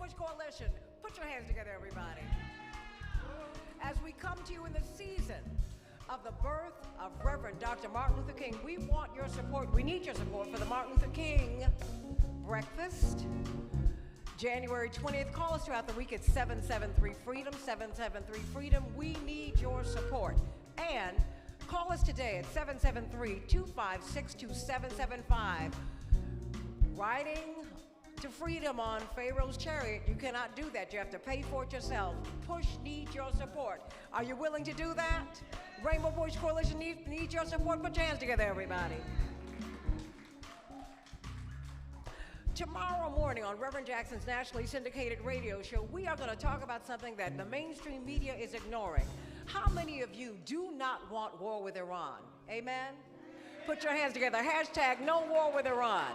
Voice Coalition. Put your hands together, everybody. As we come to you in the season of the birth of Reverend Dr. Martin Luther King, we want your support. We need your support for the Martin Luther King breakfast. January 20th. Call us throughout the week at 773-FREEDOM, 773-FREEDOM. We need your support. And call us today at 773-256-2775. Riding to freedom on Pharaoh's chariot. You cannot do that. You have to pay for it yourself. Push needs your support. Are you willing to do that? Rainbow Voice Coalition needs your support. Put your hands together, everybody. Tomorrow morning on Reverend Jackson's nationally syndicated radio show, we are going to talk about something that the mainstream media is ignoring. How many of you do not want war with Iran? Amen? Put your hands together. Hashtag no war with Iran.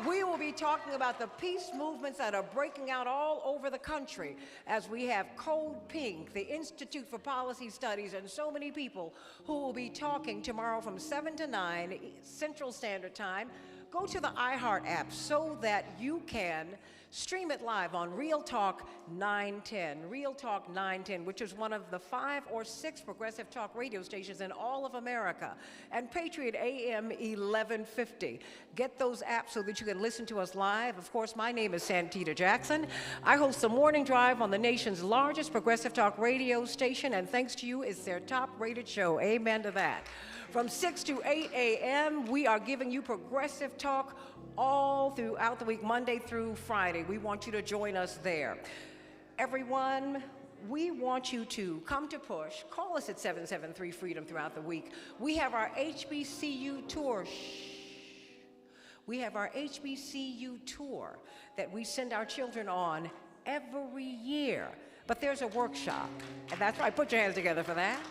We will be talking about the peace movements that are breaking out all over the country as we have Code Pink, the Institute for Policy Studies, and so many people who will be talking tomorrow from 7 to 9 Central Standard Time. Go to the iHeart app so that you can stream it live on Real Talk 910, Real Talk 910, which is one of the 5 or 6 progressive talk radio stations in all of America, and Patriot AM 1150. Get those apps so that you can listen to us live. Of course, my name is Santita Jackson. I host the Morning Drive on the nation's largest progressive talk radio station, and thanks to you, it's their top-rated show. Amen to that. From 6 to 8 a.m., we are giving you progressive talk all throughout the week, Monday through Friday. We want you to join us there. Everyone, we want you to come to PUSH. Call us at 773-FREEDOM throughout the week. We have our HBCU tour. We have our HBCU tour that we send our children on every year. But there's a workshop, and that's right. Put your hands together for that.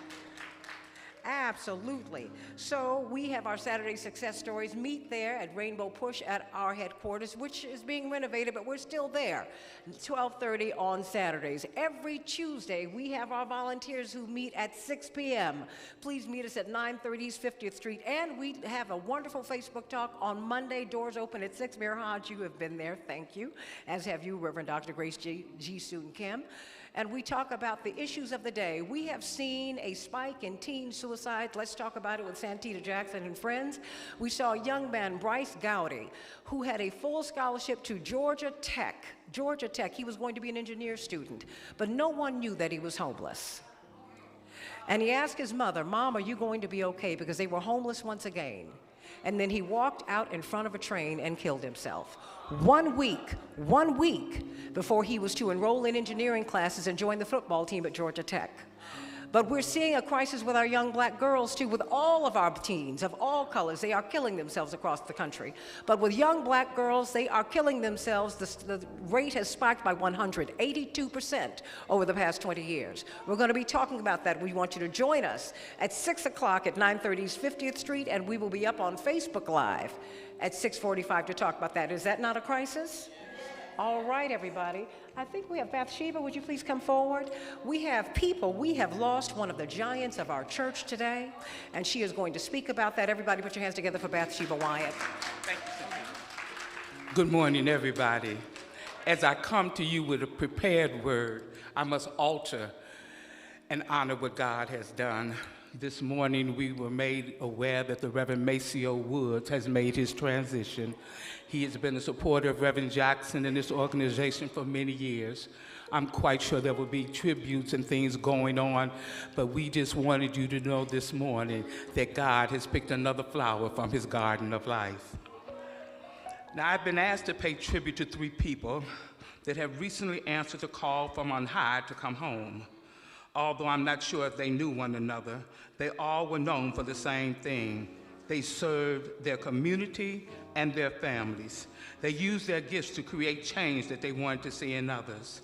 Absolutely. So we have our Saturday Success Stories. Meet there at Rainbow Push at our headquarters, which is being renovated, but we're still there, 12:30 on Saturdays. Every Tuesday, we have our volunteers who meet at 6 p.m. Please meet us at 930 East 50th Street. And we have a wonderful Facebook talk on Monday. Doors open at 6. Mayor Hodge, you have been there. Thank you. As have you, Reverend Dr. Grace G. Soon Kim. And we talk about the issues of the day. We have seen a spike in teen suicide. Let's talk about it with Santita Jackson and friends. We saw a young man, Bryce Gowdy, who had a full scholarship to Georgia Tech. Georgia Tech, he was going to be an engineer student, but no one knew that he was homeless. And he asked his mother, "Mom, are you going to be okay?" Because they were homeless once again. And then he walked out in front of a train and killed himself. 1 week before he was to enroll in engineering classes and join the football team at Georgia Tech. But we're seeing a crisis with our young black girls too, with all of our teens of all colors. They are killing themselves across the country. But with young black girls, they are killing themselves. The rate has spiked by 182% over the past 20 years. We're going to be talking about that. We want you to join us at 6 o'clock at 930 East 50th Street, and we will be up on Facebook Live at 6:45 to talk about that. Is that not a crisis? All right, everybody. I think we have Bathsheba. Would you please come forward? We have people. We have lost one of the giants of our church today, and she is going to speak about that. Everybody put your hands together for Bathsheba Wyatt. Thank you. Good morning, everybody. As I come to you with a prepared word, I must alter and honor what God has done. This morning, we were made aware that the Reverend Maceo Woods has made his transition. He has been a supporter of Reverend Jackson and this organization for many years. I'm quite sure there will be tributes and things going on, but we just wanted you to know this morning that God has picked another flower from his garden of life. Now, I've been asked to pay tribute to 3 people that have recently answered the call from on high to come home. Although I'm not sure if they knew one another, they all were known for the same thing. They served their community and their families. They used their gifts to create change that they wanted to see in others.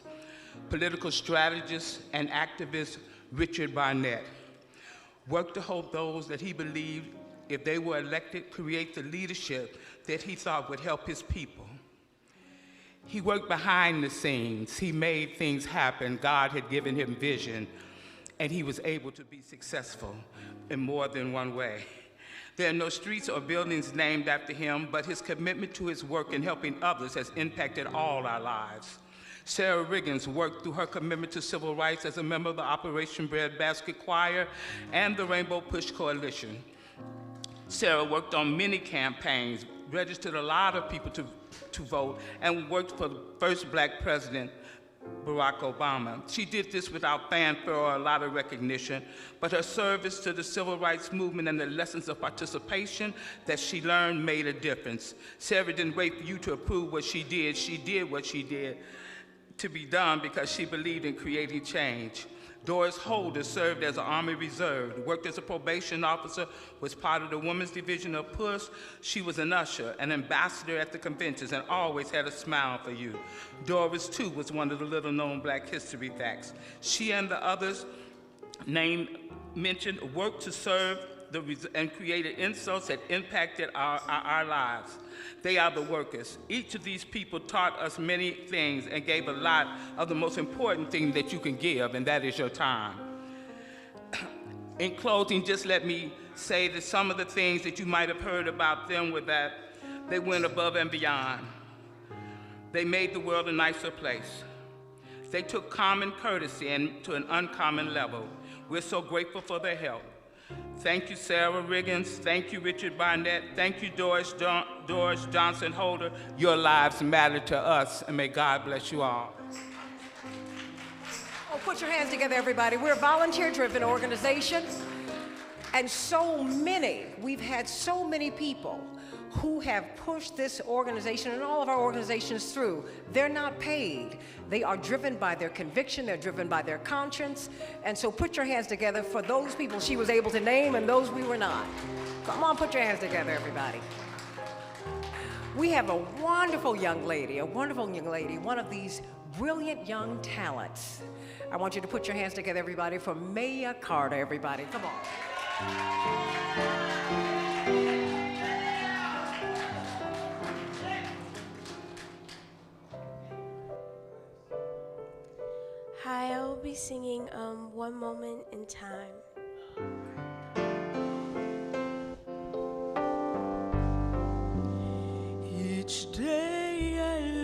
Political strategist and activist Richard Barnett worked to help those that he believed, if they were elected, create the leadership that he thought would help his people. He worked behind the scenes. He made things happen. God had given him vision, and he was able to be successful in more than one way. There are no streets or buildings named after him, but his commitment to his work and helping others has impacted all our lives. Sarah Riggins worked through her commitment to civil rights as a member of the Operation Breadbasket Choir and the Rainbow Push Coalition. Sarah worked on many campaigns, registered a lot of people to vote, and worked for the first black president, Barack Obama. She did this without fanfare or a lot of recognition, but her service to the civil rights movement and the lessons of participation that she learned made a difference. Sarah didn't wait for you to approve what she did. She did what she did to be done because she believed in creating change. Doris Holder served as an Army Reserve, worked as a probation officer, was part of the women's division of PUSH. She was an usher, an ambassador at the conventions, and always had a smile for you. Doris, too, was one of the little-known Black history facts. She and the others mentioned worked to serve and created insults that impacted our lives. They are the workers. Each of these people taught us many things and gave a lot of the most important thing that you can give, and that is your time. In closing, just let me say that some of the things that you might have heard about them were that they went above and beyond. They made the world a nicer place. They took common courtesy to an uncommon level. We're so grateful for their help. Thank you, Sarah Riggins. Thank you, Richard Barnett. Thank you, Doris Johnson Holder. Your lives matter to us, and may God bless you all. Oh, put your hands together, everybody. We're a volunteer-driven organization, and we've had so many people who have pushed this organization and all of our organizations through. They're not paid. They are driven by their conviction, they're driven by their conscience, and so put your hands together for those people she was able to name and those we were not. Come on, put your hands together, everybody. We have a wonderful young lady, one of these brilliant young talents. I want you to put your hands together, everybody, for Maya Carter, everybody. Come on. Hi, I will be singing One Moment in Time. Each day I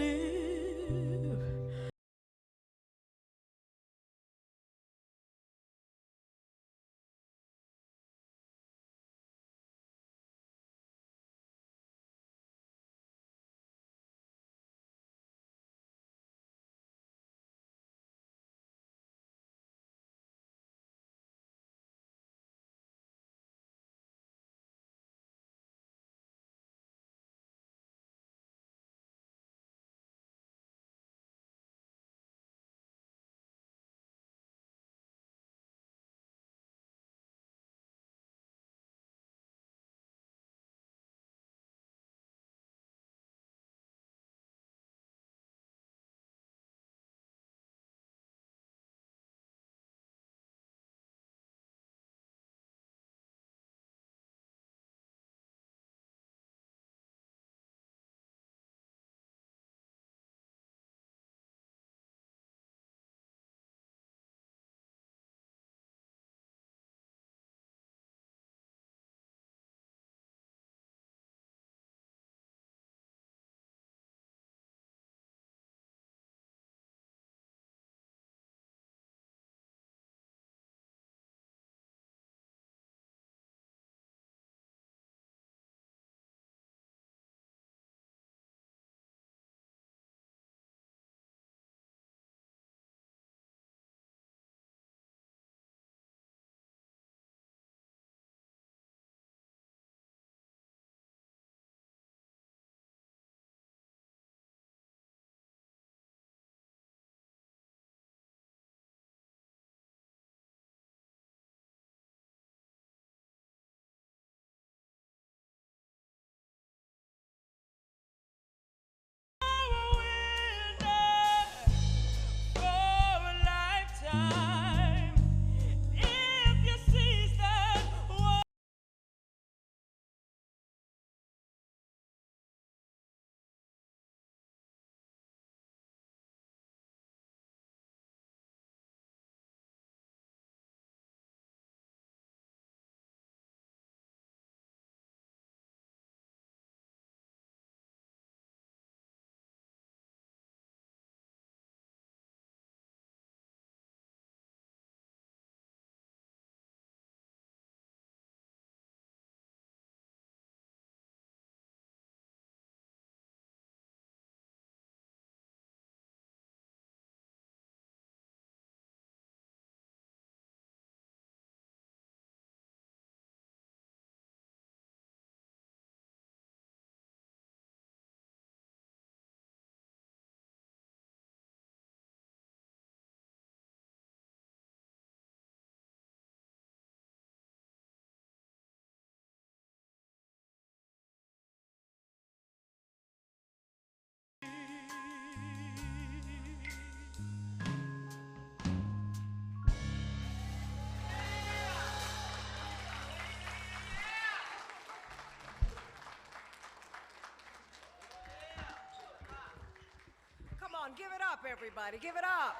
give it up, everybody. Give it up.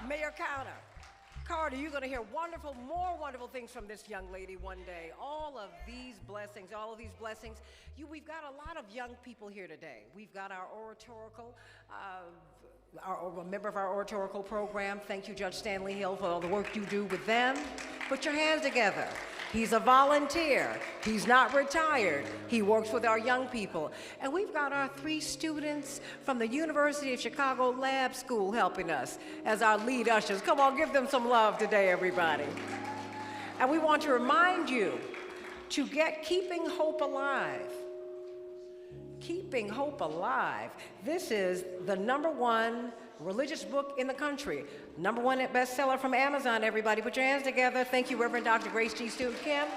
Mayor Carter, you're going to hear more wonderful things from this young lady one day. All of these blessings, we've got a lot of young people here today. We've got our oratorical, a member of our oratorical program. Thank you, Judge Stanley Hill, for all the work you do with them. Put your hands together. He's a volunteer. He's not retired. He works with our young people. And we've got our 3 students from the University of Chicago Lab School helping us as our lead ushers. Come on, give them some love today, everybody. And we want to remind you to get Keeping Hope Alive. Keeping Hope Alive. This is the #1 religious book in the country. #1 bestseller from Amazon, everybody. Put your hands together. Thank you, Reverend Dr. Grace G. Stewart Kim.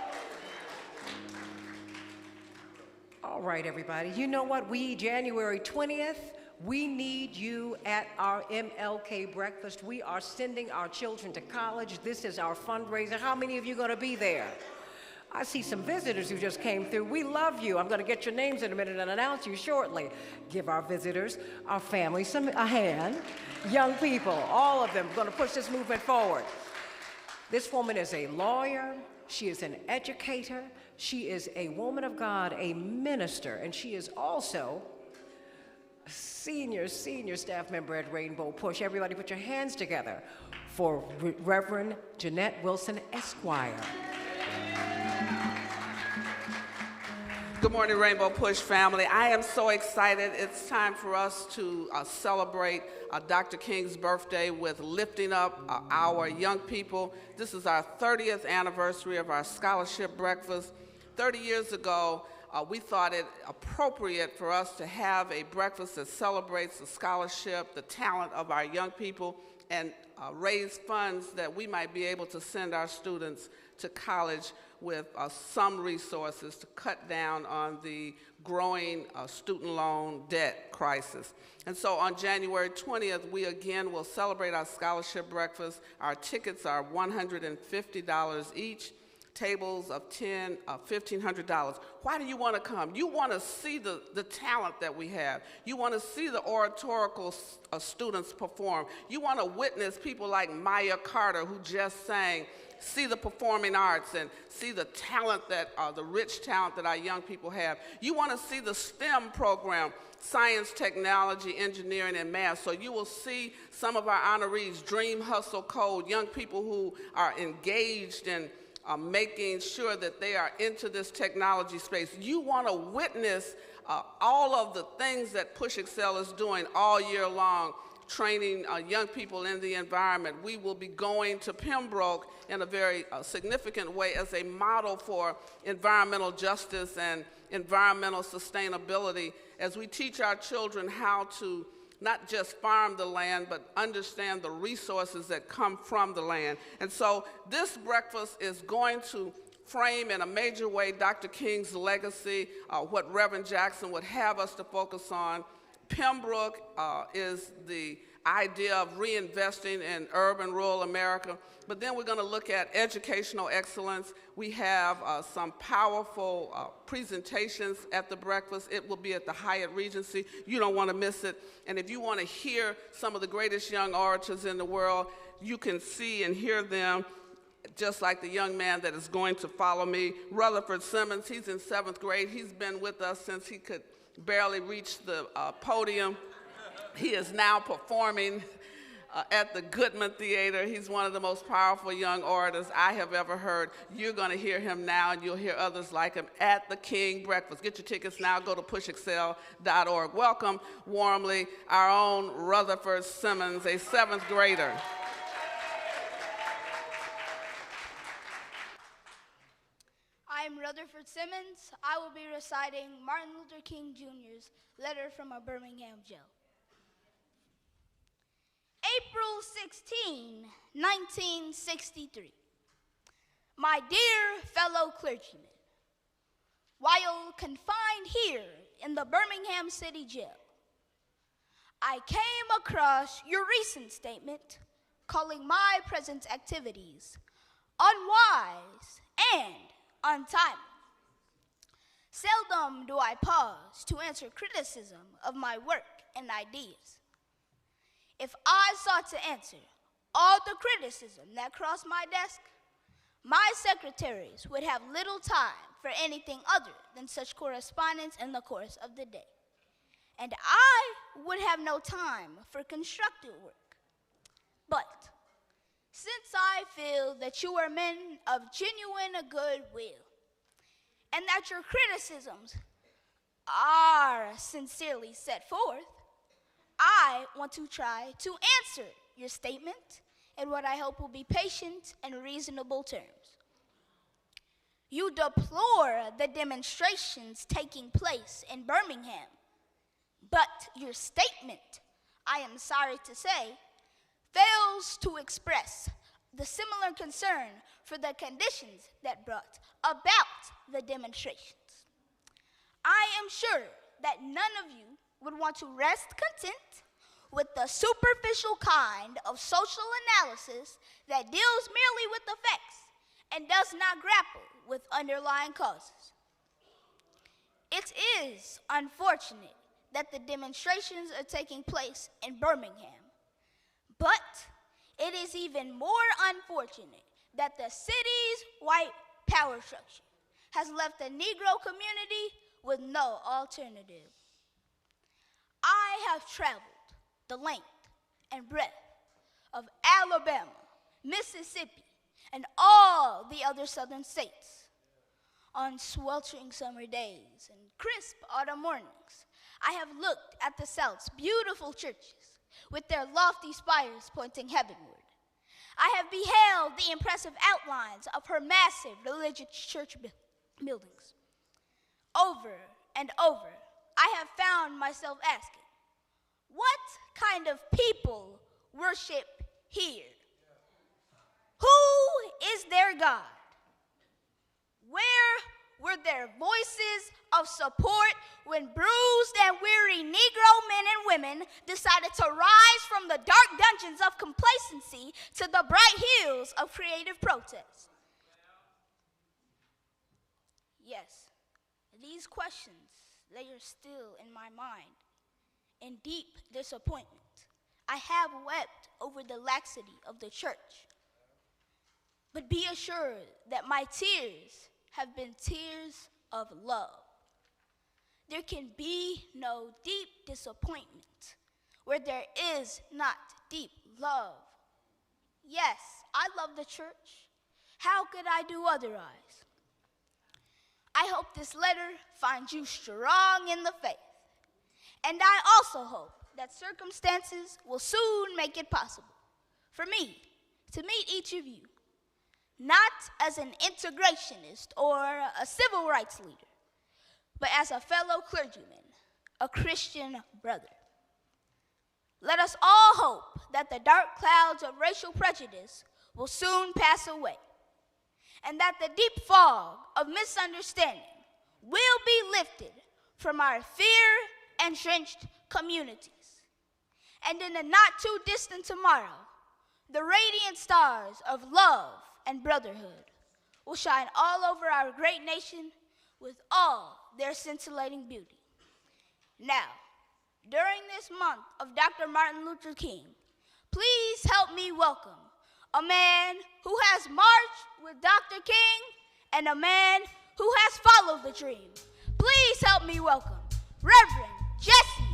All right, everybody. You know what? January 20th, we need you at our MLK breakfast. We are sending our children to college. This is our fundraiser. How many of you are going to be there? I see some visitors who just came through. We love you. I'm going to get your names in a minute and announce you shortly. Give our visitors, our family, a hand. Young people, all of them, going to push this movement forward. This woman is a lawyer. She is an educator. She is a woman of God, a minister, and she is also a senior staff member at Rainbow Push. Everybody put your hands together for Reverend Jeanette Wilson, Esquire. Good morning, Rainbow Push family. I am so excited. It's time for us to celebrate Dr. King's birthday with lifting up our young people. This is our 30th anniversary of our scholarship breakfast. 30 years ago, we thought it appropriate for us to have a breakfast that celebrates the scholarship, the talent of our young people, and raise funds that we might be able to send our students to college with some resources to cut down on the growing student loan debt crisis. And so on January 20th, we again will celebrate our scholarship breakfast. Our tickets are $150 each. Tables of 10, $1,500. Why do you want to come? You want to see the talent that we have. You want to see the oratorical students perform. You want to witness people like Maya Carter, who just sang, see the performing arts and see the talent the rich talent that our young people have. You want to see the STEM program, science, technology, engineering, and math. So you will see some of our honorees, Dream, Hustle, Code, young people who are engaged in making sure that they are into this technology space. You want to witness all of the things that Push Excel is doing all year long, training young people in the environment. We will be going to Pembroke in a very significant way as a model for environmental justice and environmental sustainability as we teach our children how to not just farm the land, but understand the resources that come from the land. And so this breakfast is going to frame in a major way Dr. King's legacy, what Reverend Jackson would have us to focus on. Pembroke is the idea of reinvesting in urban, rural America. But then we're going to look at educational excellence. We have some powerful presentations at the breakfast. It will be at the Hyatt Regency. You don't want to miss it. And if you want to hear some of the greatest young orators in the world, you can see and hear them, just like the young man that is going to follow me, Rutherford Simmons. He's in 7th grade. He's been with us since he could barely reach the podium. He is now performing at the Goodman Theater. He's one of the most powerful young orators I have ever heard. You're going to hear him now, and you'll hear others like him at the King Breakfast. Get your tickets now. Go to pushexcel.org. Welcome warmly our own Rutherford Simmons, a 7th grader. I'm Rutherford Simmons. I will be reciting Martin Luther King Jr.'s letter from a Birmingham jail. April 16, 1963. My dear fellow clergymen, while confined here in the Birmingham City Jail, I came across your recent statement calling my present activities unwise and untimely. Seldom do I pause to answer criticism of my work and ideas. If I sought to answer all the criticism that crossed my desk, my secretaries would have little time for anything other than such correspondence in the course of the day. And I would have no time for constructive work. But since I feel that you are men of genuine goodwill, and that your criticisms are sincerely set forth, I want to try to answer your statement in what I hope will be patient and reasonable terms. You deplore the demonstrations taking place in Birmingham, but your statement, I am sorry to say, fails to express the similar concern for the conditions that brought about the demonstrations. I am sure that none of you would want to rest content with the superficial kind of social analysis that deals merely with effects and does not grapple with underlying causes. It is unfortunate that the demonstrations are taking place in Birmingham, but it is even more unfortunate that the city's white power structure has left the Negro community with no alternative. I have traveled the length and breadth of Alabama, Mississippi, and all the other southern states. On sweltering summer days and crisp autumn mornings, I have looked at the South's beautiful churches with their lofty spires pointing heavenward. I have beheld the impressive outlines of her massive religious church buildings. Over and over, I have found myself asking, what kind of people worship here? Who is their God? Where were their voices of support when bruised and weary Negro men and women decided to rise from the dark dungeons of complacency to the bright hills of creative protest? Yes, these questions, they are still in my mind. In deep disappointment, I have wept over the laxity of the church. But be assured that my tears have been tears of love. There can be no deep disappointment where there is not deep love. Yes, I love the church. How could I do otherwise? I hope this letter finds you strong in the faith. And I also hope that circumstances will soon make it possible for me to meet each of you, not as an integrationist or a civil rights leader, but as a fellow clergyman, a Christian brother. Let us all hope that the dark clouds of racial prejudice will soon pass away, and that the deep fog of misunderstanding will be lifted from our fear-entrenched communities. And in a not too distant tomorrow, the radiant stars of love and brotherhood will shine all over our great nation with all their scintillating beauty. Now, during this month of Dr. Martin Luther King, please help me welcome a man who has marched with Dr. King and a man who has followed the dream. Please help me welcome Rev.Jesse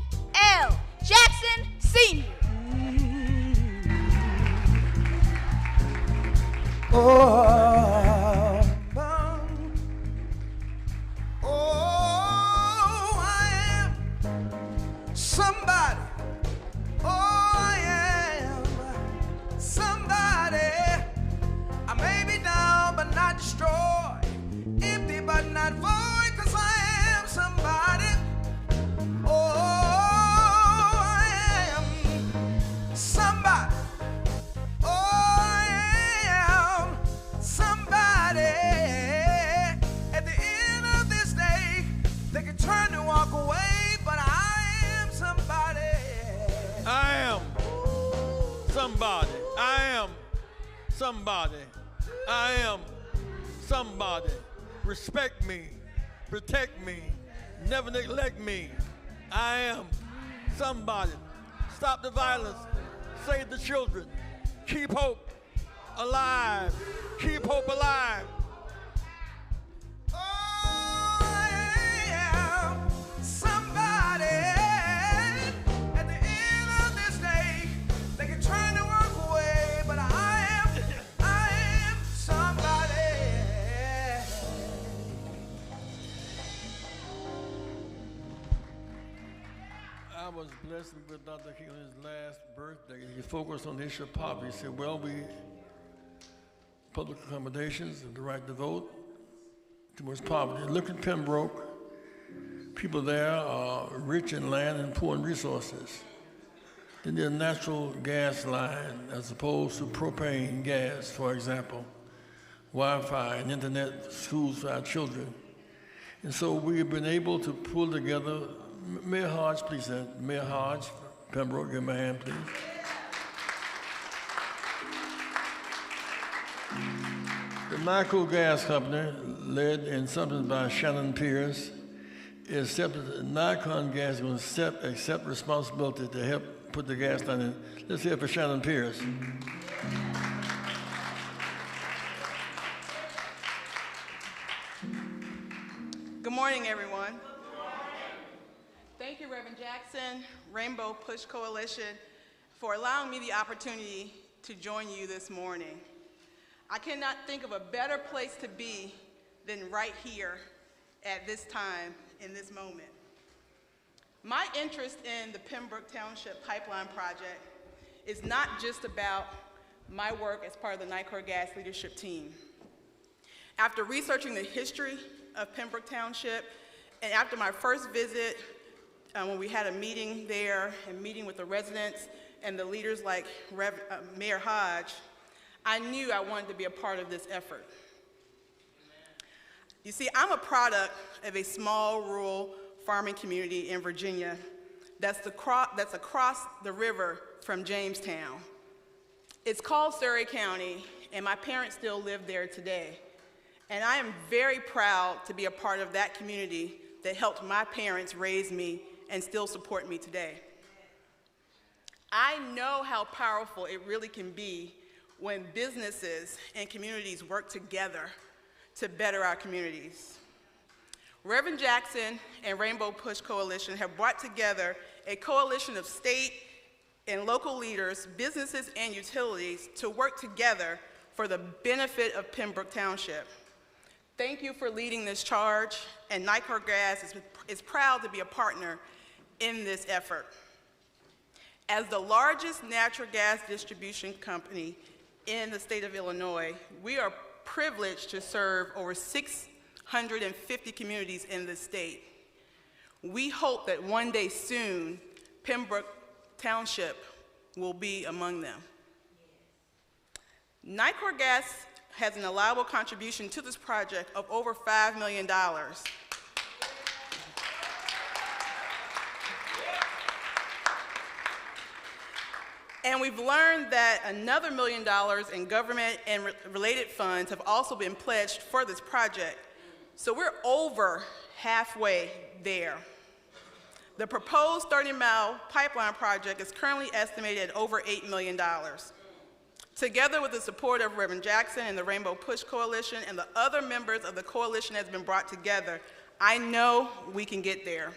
L. Jackson Sr. Oh, oh, I am somebody. Oh, I am somebody. I may be down but not destroyed, empty but not void, 'cause I am somebody. Oh, I am somebody. Turn to walk away, but I am somebody. I am somebody. I am somebody. I am somebody. Respect me protect me, never neglect me. I am somebody. Stop the violence, save the children, keep hope alive, keep hope alive. Oh, I am somebody. At the end of this day, they can turn the work away, but I am somebody. I was blessed with Dr. King on his last birthday. He focused on the issue of poverty. He said, well, we public accommodations, the right to vote, too much poverty. Look at Pembroke. People there are rich in land and poor in resources. They need a natural gas line as opposed to propane gas, for example, Wi-Fi and internet schools for our children. And so we have been able to pull together. Mayor Hodge, please stand. Mayor Hodge, Pembroke, give my hand, please. The Natural Gas Company, led in something by Shannon Pierce, is accepted that Nikon Gas is going to accept responsibility to help put the gas line in. Let's hear it for Shannon Pierce. Good morning, everyone. Thank you, Rev.Jackson, Rainbow Push Coalition, for allowing me the opportunity to join you this morning. I cannot think of a better place to be than right here at this time, in this moment. My interest in the Pembroke Township Pipeline Project is not just about my work as part of the Nicor Gas leadership team. After researching the history of Pembroke Township, and after my first visit, when we had a meeting there and meeting with the residents and the leaders like Mayor Hodge, I knew I wanted to be a part of this effort. You see, I'm a product of a small rural farming community in Virginia that's across the river from Jamestown. It's called Surrey County, and my parents still live there today. And I am very proud to be a part of that community that helped my parents raise me and still support me today. I know how powerful it really can be when businesses and communities work together to better our communities. Reverend Jackson and Rainbow Push Coalition have brought together a coalition of state and local leaders, businesses, and utilities to work together for the benefit of Pembroke Township. Thank you for leading this charge, and Nicor Gas is proud to be a partner in this effort. As the largest natural gas distribution company in the state of Illinois, we are privileged to serve over 650 communities in the state. We hope that one day soon, Pembroke Township will be among them. Nicor Gas has an allowable contribution to this project of over $5 million. And we've learned that another $1 million in government and related funds have also been pledged for this project. So we're over halfway there. The proposed 30-mile pipeline project is currently estimated at over $8 million. Together with the support of Reverend Jackson and the Rainbow Push Coalition and the other members of the coalition that has been brought together, I know we can get there.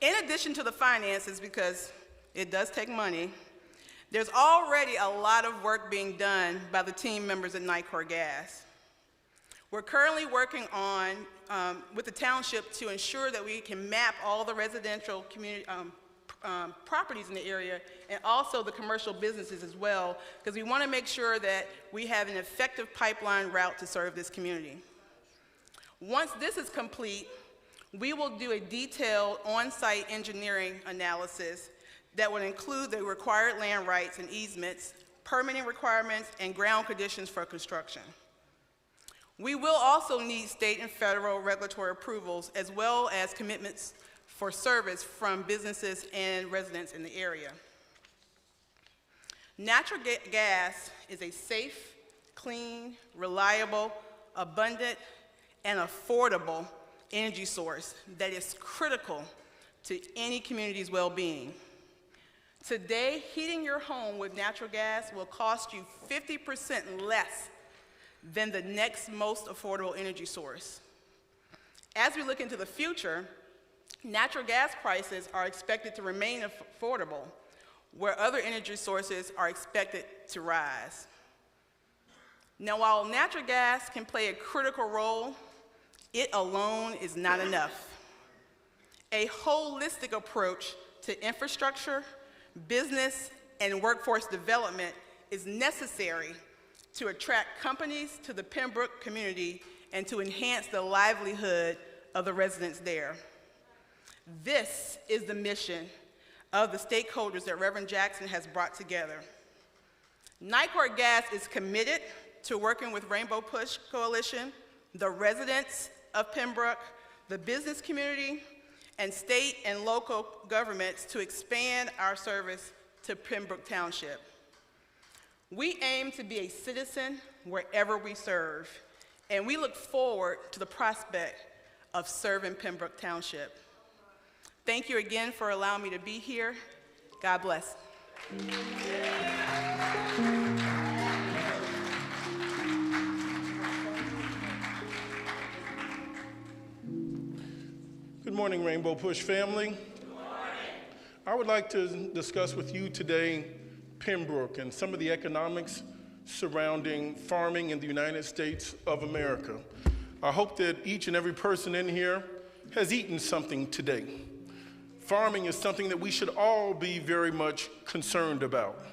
In addition to the finances, because it does take money, there's already a lot of work being done by the team members at Nicor Gas. We're currently working on, with the township to ensure that we can map all the residential community properties in the area and also the commercial businesses as well, because we want to make sure that we have an effective pipeline route to serve this community. Once this is complete, we will do a detailed on-site engineering analysis that would include the required land rights and easements, permitting requirements, and ground conditions for construction. We will also need state and federal regulatory approvals as well as commitments for service from businesses and residents in the area. Natural gas is a safe, clean, reliable, abundant, and affordable energy source that is critical to any community's well-being. Today, heating your home with natural gas will cost you 50% less than the next most affordable energy source. As we look into the future, natural gas prices are expected to remain affordable, where other energy sources are expected to rise. Now, while natural gas can play a critical role, it alone is not enough. A holistic approach to infrastructure, business, and workforce development is necessary to attract companies to the Pembroke community and to enhance the livelihood of the residents there. This is the mission of the stakeholders that Rev.Jesse has brought together. Nicor Gas is committed to working with Rainbow Push Coalition, the residents of Pembroke, the business community, and state and local governments to expand our service to Pembroke Township. We aim to be a citizen wherever we serve, and we look forward to the prospect of serving Pembroke Township. Thank you again for allowing me to be here. God bless. Good morning, Rainbow Push family. Good morning. I would like to discuss with you today Pembroke and some of the economics surrounding farming in the United States of America. I hope that each and every person in here has eaten something today. Farming is something that we should all be very much concerned about.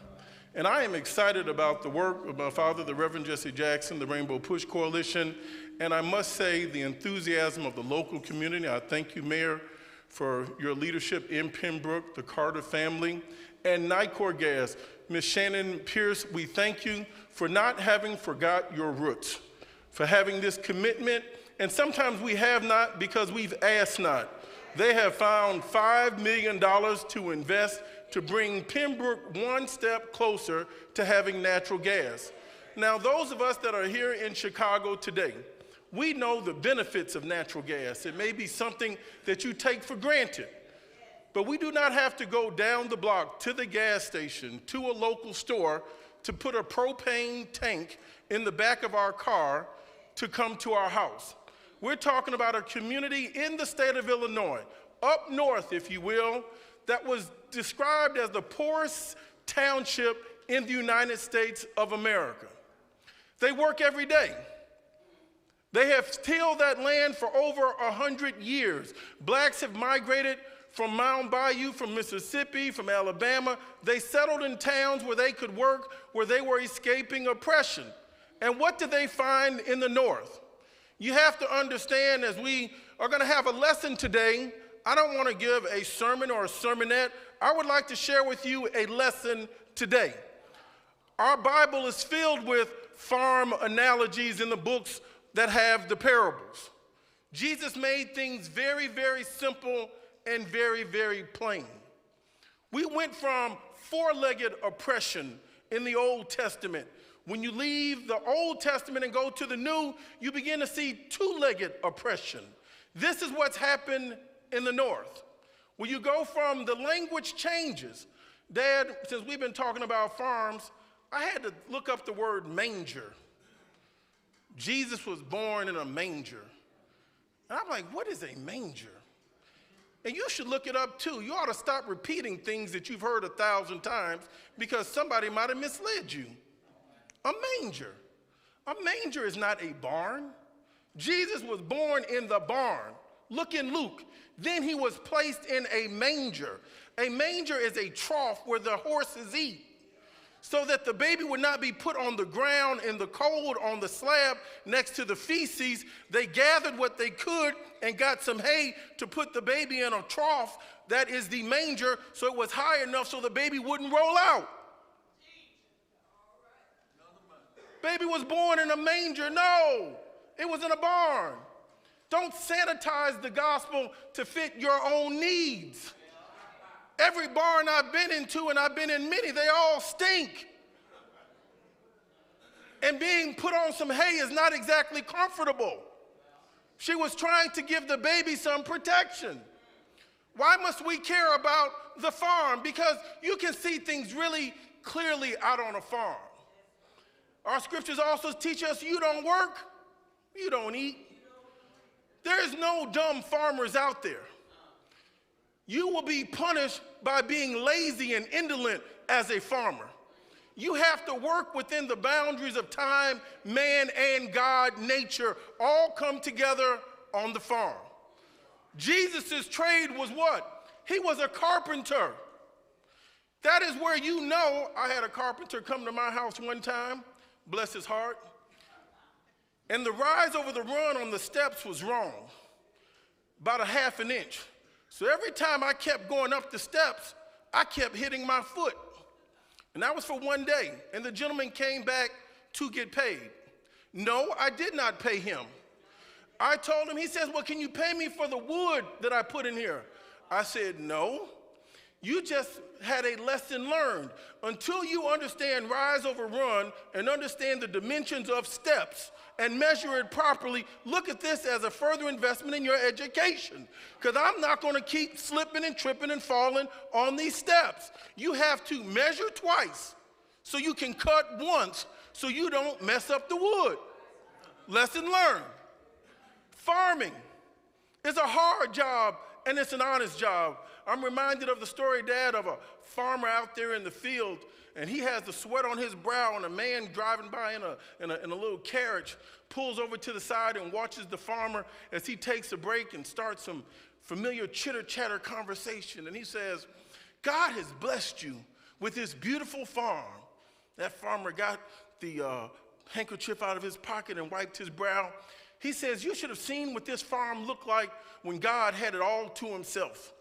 And I am excited about the work of my father, the Reverend Jesse Jackson, the Rainbow Push Coalition, and I must say the enthusiasm of the local community. I thank you, Mayor, for your leadership in Pembroke, the Carter family, and Nicor Gas. Ms. Shannon Pierce, we thank you for not having forgot your roots, for having this commitment, and sometimes we have not because we've asked not. They have found $5 million to invest to bring Pembroke one step closer to having natural gas. Now, those of us that are here in Chicago today, we know the benefits of natural gas. It may be something that you take for granted, but we do not have to go down the block to the gas station, to a local store, to put a propane tank in the back of our car to come to our house. We're talking about a community in the state of Illinois, up north, if you will, that was described as the poorest township in the United States of America. They work every day. They have tilled that land for over 100 years. Blacks have migrated from Mound Bayou, from Mississippi, from Alabama. They settled in towns where they could work, where they were escaping oppression. And what did they find in the north? You have to understand, as we are going to have a lesson today, I don't want to give a sermon or a sermonette. I would like to share with you a lesson today. Our Bible is filled with farm analogies in the books that have the parables. Jesus made things very, very simple and very, very plain. We went from four-legged oppression in the Old Testament. When you leave the Old Testament and go to the New, you begin to see two-legged oppression. This is what's happened in the North. When you go from the language changes, Dad, since we've been talking about farms, I had to look up the word manger. Jesus was born in a manger. And I'm like, what is a manger? And you should look it up too. You ought to stop repeating things that you've heard 1,000 times because somebody might have misled you. A manger. A manger is not a barn. Jesus was born in the barn. Look in Luke. Then he was placed in a manger. A manger is a trough where the horses eat, so that the baby would not be put on the ground in the cold on the slab next to the feces. They gathered what they could and got some hay to put the baby in a trough. That is the manger, so it was high enough so the baby wouldn't roll out. Baby was born in a manger. No, it was in a barn. Don't sanitize the gospel to fit your own needs. Every barn I've been into, and I've been in many, they all stink. And being put on some hay is not exactly comfortable. She was trying to give the baby some protection. Why must we care about the farm? Because you can see things really clearly out on a farm. Our scriptures also teach us you don't work, you don't eat. There is no dumb farmers out there. You will be punished by being lazy and indolent as a farmer. You have to work within the boundaries of time, man, and God, nature, all come together on the farm. Jesus' trade was what? He was a carpenter. That is where you know. I had a carpenter come to my house one time, bless his heart, and the rise over the run on the steps was wrong, about a half an inch. So every time I kept going up the steps, I kept hitting my foot. And that was for one day. And the gentleman came back to get paid. No, I did not pay him. I told him, he says, well, can you pay me for the wood that I put in here? I said, no, you just had a lesson learned. Until you understand rise over run and understand the dimensions of steps and measure it properly, look at this as a further investment in your education. Because I'm not going to keep slipping and tripping and falling on these steps. You have to measure twice so you can cut once so you don't mess up the wood. Lesson learned. Farming is a hard job and it's an honest job. I'm reminded of the story, Dad, of a farmer out there in the field, and he has the sweat on his brow, and a man driving by in a little carriage pulls over to the side and watches the farmer as he takes a break and starts some familiar chitter-chatter conversation. And he says, God has blessed you with this beautiful farm. That farmer got the handkerchief out of his pocket and wiped his brow. He says, you should have seen what this farm looked like when God had it all to himself.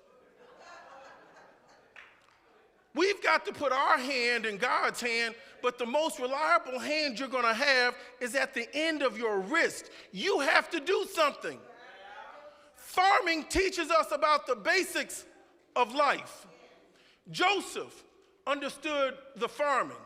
We've got to put our hand in God's hand, but the most reliable hand you're going to have is at the end of your wrist. You have to do something. Farming teaches us about the basics of life. Joseph understood the farming.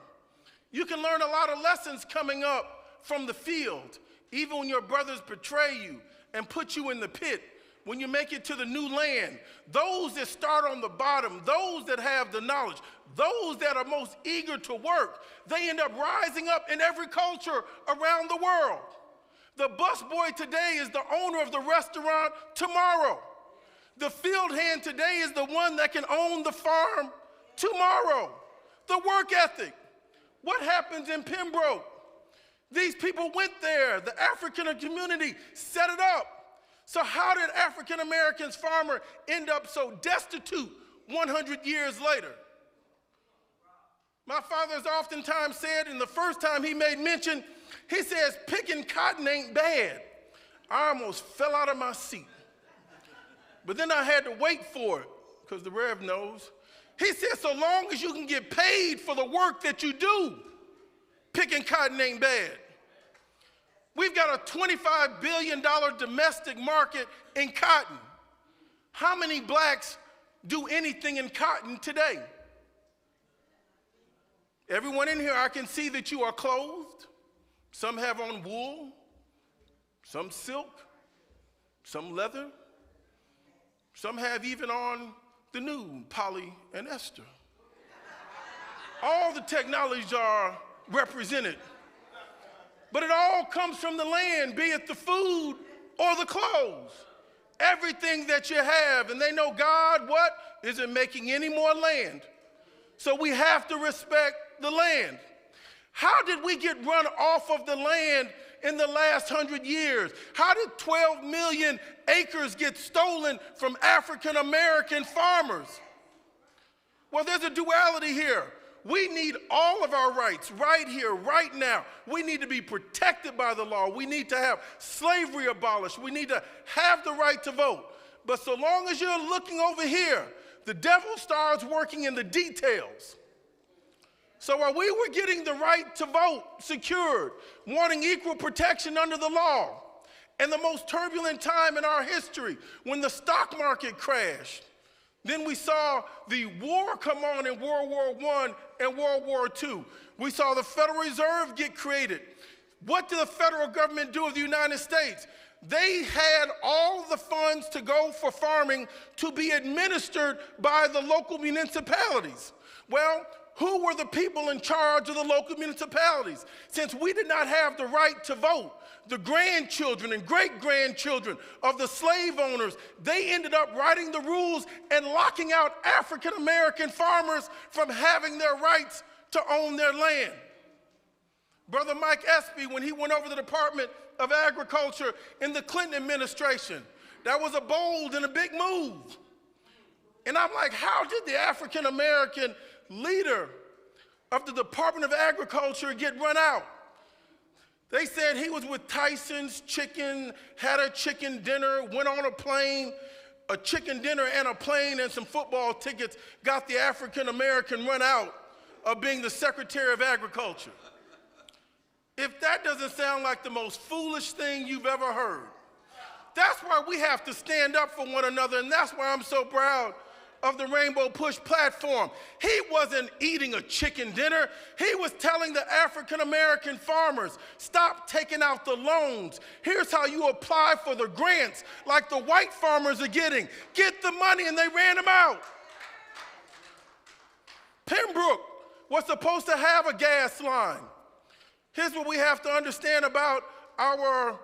You can learn a lot of lessons coming up from the field, even when your brothers betray you and put you in the pit. When you make it to the new land, those that start on the bottom, those that have the knowledge, those that are most eager to work, they end up rising up in every culture around the world. The busboy today is the owner of the restaurant tomorrow. The field hand today is the one that can own the farm tomorrow. The work ethic. What happens in Pembroke? These people went there. The African community set it up. So how did African Americans farmer end up so destitute 100 years later? My father has oftentimes said, and the first time he made mention, he says, picking cotton ain't bad. I almost fell out of my seat. But then I had to wait for it, because the Rev knows. He said, so long as you can get paid for the work that you do, picking cotton ain't bad. We've got a $25 billion domestic market in cotton. How many blacks do anything in cotton today? Everyone in here, I can see that you are clothed. Some have on wool, some silk, some leather. Some have even on the new poly and ester. All the technologies are represented. But it all comes from the land, be it the food or the clothes. Everything that you have, and they know God, what? Isn't making any more land. So we have to respect the land. How did we get run off of the land in the last 100 years? How did 12 million acres get stolen from African American farmers? Well, there's a duality here. We need all of our rights right here, right now. We need to be protected by the law. We need to have slavery abolished. We need to have the right to vote. But so long as you're looking over here, the devil starts working in the details. So while we were getting the right to vote secured, wanting equal protection under the law, and the most turbulent time in our history, when the stock market crashed, Then we saw the war come on in World War I and World War II. We saw the Federal Reserve get created. What did the federal government do of the United States? They had all the funds to go for farming to be administered by the local municipalities. Well, who were the people in charge of the local municipalities? Since we did not have the right to vote, the grandchildren and great-grandchildren of the slave owners, they ended up writing the rules and locking out African-American farmers from having their rights to own their land. Brother Mike Espy, when he went over the Department of Agriculture in the Clinton administration, that was a bold and a big move. And I'm like, how did the African-American leader of the Department of Agriculture get run out? They said he was with Tyson's Chicken, had a chicken dinner, went on a plane, a chicken dinner and a plane and some football tickets, got the African-American run out of being the Secretary of Agriculture. If that doesn't sound like the most foolish thing you've ever heard, that's why we have to stand up for one another, and that's why I'm so proud of the Rainbow Push platform. He wasn't eating a chicken dinner. He was telling the African-American farmers, stop taking out the loans. Here's how you apply for the grants like the white farmers are getting. Get the money, and they ran them out. Pembroke was supposed to have a gas line. Here's what we have to understand about our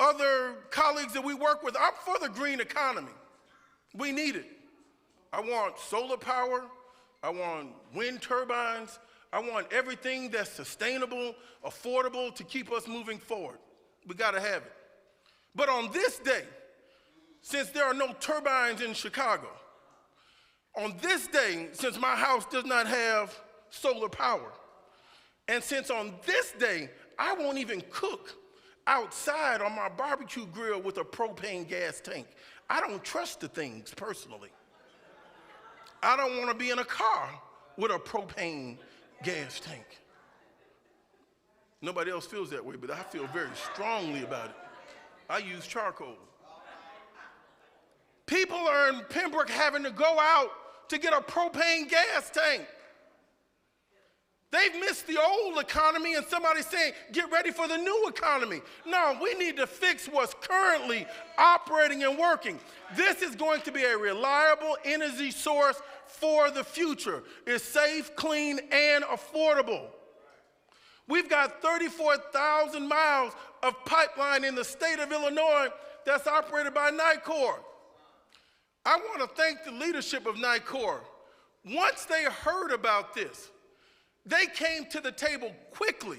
other colleagues that we work with. I'm for the green economy. We need it. I want solar power. I want wind turbines. I want everything that's sustainable, affordable to keep us moving forward. We got to have it. But on this day, since there are no turbines in Chicago, on this day, since my house does not have solar power, and since on this day, I won't even cook outside on my barbecue grill with a propane gas tank. I don't trust the things personally. I don't want to be in a car with a propane gas tank. Nobody else feels that way, but I feel very strongly about it. I use charcoal. People are in Pembroke having to go out to get a propane gas tank. They've missed the old economy, and somebody's saying, get ready for the new economy. No, we need to fix what's currently operating and working. This is going to be a reliable energy source for the future. It's safe, clean, and affordable. We've got 34,000 miles of pipeline in the state of Illinois that's operated by NICOR. I want to thank the leadership of NICOR. Once they heard about this, they came to the table quickly.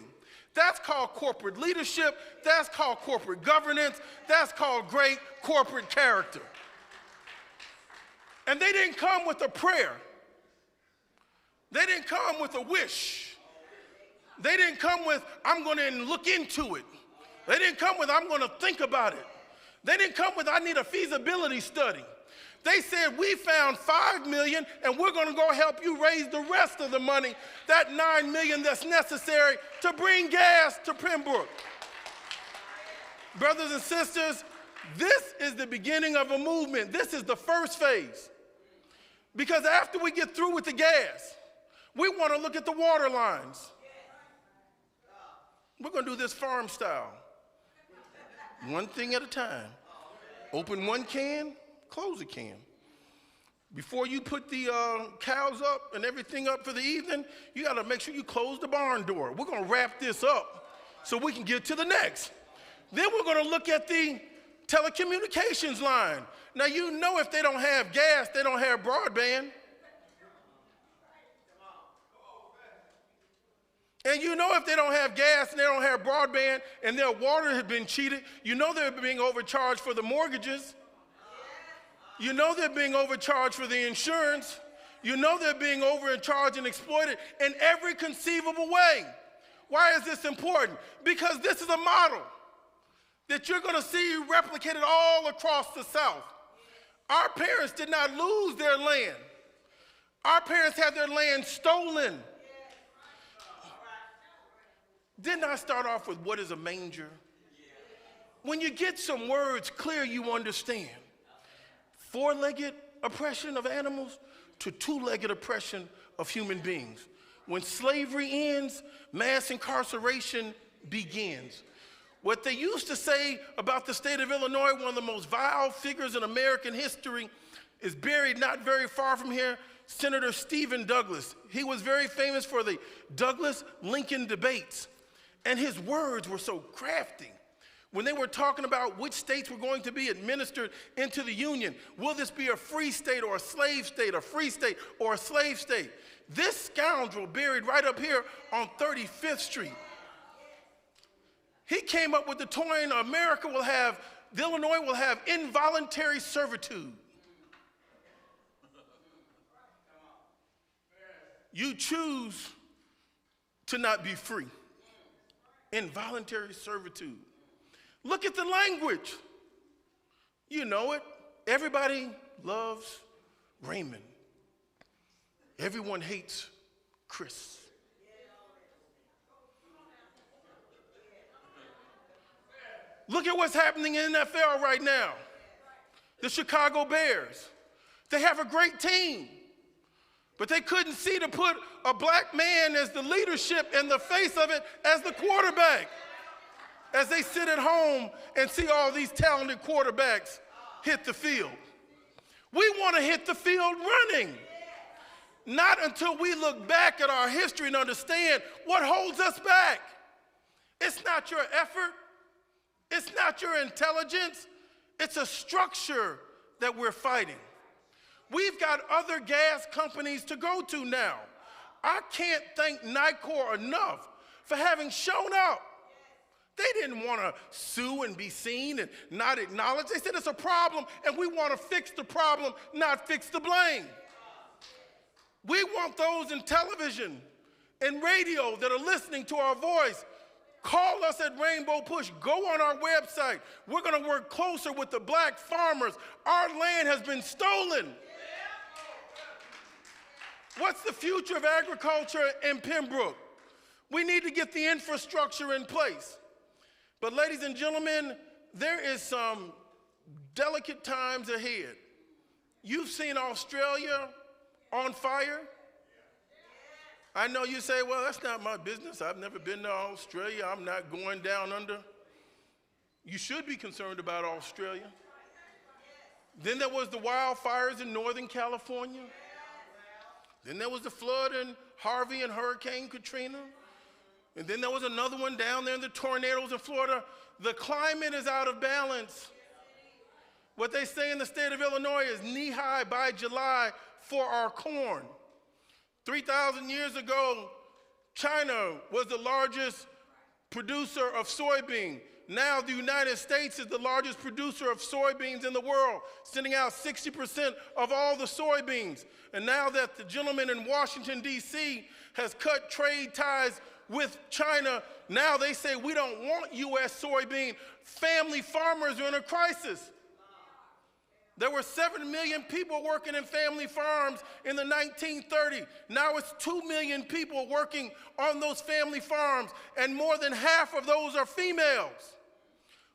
That's called corporate leadership. That's called corporate governance. That's called great corporate character. And they didn't come with a prayer. They didn't come with a wish. They didn't come with, I'm going to look into it. They didn't come with, I'm going to think about it. They didn't come with, I need a feasibility study. They said, we found $5 million, and we're going to go help you raise the rest of the money, that $9 million that's necessary to bring gas to Pembroke. Brothers and sisters, this is the beginning of a movement. This is the first phase. Because after we get through with the gas, we want to look at the water lines. We're going to do this farm style. One thing at a time. Open one can, close a can. Before you put the cows up and everything up for the evening, you got to make sure you close the barn door. We're going to wrap this up so we can get to the next. Then we're going to look at the telecommunications line. Now, you know if they don't have gas, they don't have broadband. And you know if they don't have gas and they don't have broadband and their water has been cheated, you know they're being overcharged for the mortgages. You know they're being overcharged for the insurance. You know they're being overcharged and exploited in every conceivable way. Why is this important? Because this is a model that you're going to see replicated all across the South. Our parents did not lose their land. Our parents had their land stolen. Didn't I start off with what is a manger? When you get some words clear, you understand. Four-legged oppression of animals to two-legged oppression of human beings. When slavery ends, mass incarceration begins. What they used to say about the state of Illinois, one of the most vile figures in American history, is buried not very far from here, Senator Stephen Douglas. He was very famous for the Douglas-Lincoln debates, and his words were so crafty. When they were talking about which states were going to be administered into the Union, will this be a free state or a slave state, a free state or a slave state? This scoundrel buried right up here on 35th Street, he came up with the towing Illinois will have involuntary servitude. You choose to not be free. Involuntary servitude. Look at the language. You know it. Everybody loves Raymond. Everyone hates Chris. Look at what's happening in the NFL right now. The Chicago Bears. They have a great team, but they couldn't see to put a black man as the leadership and the face of it as the quarterback. As they sit at home and see all these talented quarterbacks hit the field. We want to hit the field running. Not until we look back at our history and understand what holds us back. It's not your effort. It's not your intelligence. It's a structure that we're fighting. We've got other gas companies to go to now. I can't thank Nicor enough for having shown up. They didn't want to sue and be seen and not acknowledge. They said it's a problem and we want to fix the problem, not fix the blame. We want those in television and radio that are listening to our voice. Call us at Rainbow Push. Go on our website. We're going to work closer with the black farmers. Our land has been stolen. What's the future of agriculture in Pembroke? We need to get the infrastructure in place. But ladies and gentlemen, there is some delicate times ahead. You've seen Australia on fire. I know you say, well, that's not my business. I've never been to Australia. I'm not going down under. You should be concerned about Australia. Then there was the wildfires in Northern California. Then there was the flood in Harvey and Hurricane Katrina. And then there was another one down there in the tornadoes in Florida. The climate is out of balance. What they say in the state of Illinois is knee-high by July for our corn. 3,000 years ago, China was the largest producer of soybean. Now the United States is the largest producer of soybeans in the world, sending out 60% of all the soybeans. And now that the gentleman in Washington, D.C. has cut trade ties with China, now they say we don't want U.S. soybean. Family farmers are in a crisis. There were 7 million people working in family farms in the 1930s. Now it's 2 million people working on those family farms, and more than half of those are females.